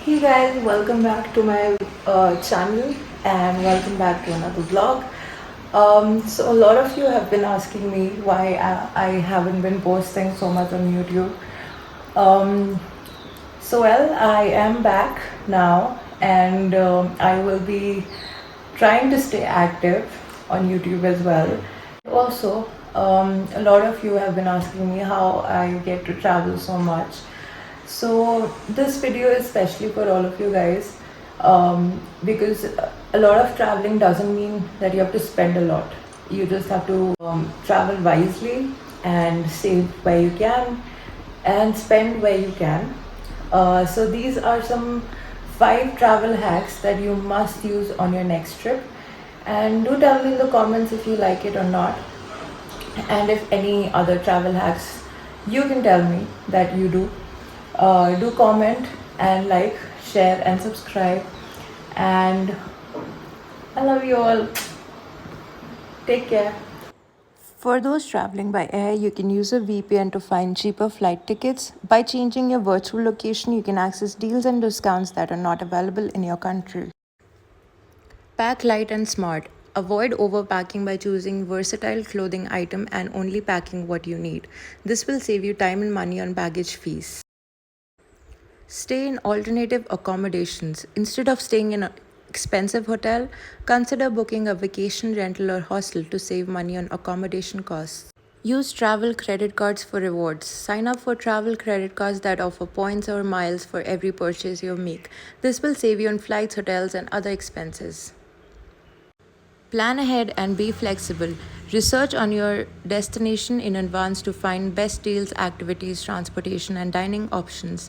Hey guys, welcome back to my channel and welcome back to another vlog. So a lot of you have been asking me why I haven't been posting so much on YouTube. Um, I am back now and I will be trying to stay active on YouTube as well. Also, a lot of you have been asking me how I get to travel so much. So this video is especially for all of you guys because a lot of traveling doesn't mean that you have to spend a lot. You just have to travel wisely and save where you can and spend where you can. So these are some 5 travel hacks that you must use on your next trip. And do tell me in the comments if you like it or not. And if any other travel hacks you can tell me that you do. Do comment and like, share and subscribe. And I love you all. Take care. For those traveling by air, you can use a VPN to find cheaper flight tickets. By changing your virtual location, you can access deals and discounts that are not available in your country. Pack light and smart. Avoid overpacking by choosing versatile clothing item and only packing what you need. This will save you time and money on baggage fees. Stay in alternative accommodations. Instead of staying in an expensive hotel, consider booking a vacation rental or hostel to save money on accommodation costs. Use travel credit cards for rewards. Sign up for travel credit cards that offer points or miles for every purchase you make. This will save you on flights, hotels, and other expenses. Plan ahead and be flexible. Research on your destination in advance to find best deals, activities, transportation, and dining options.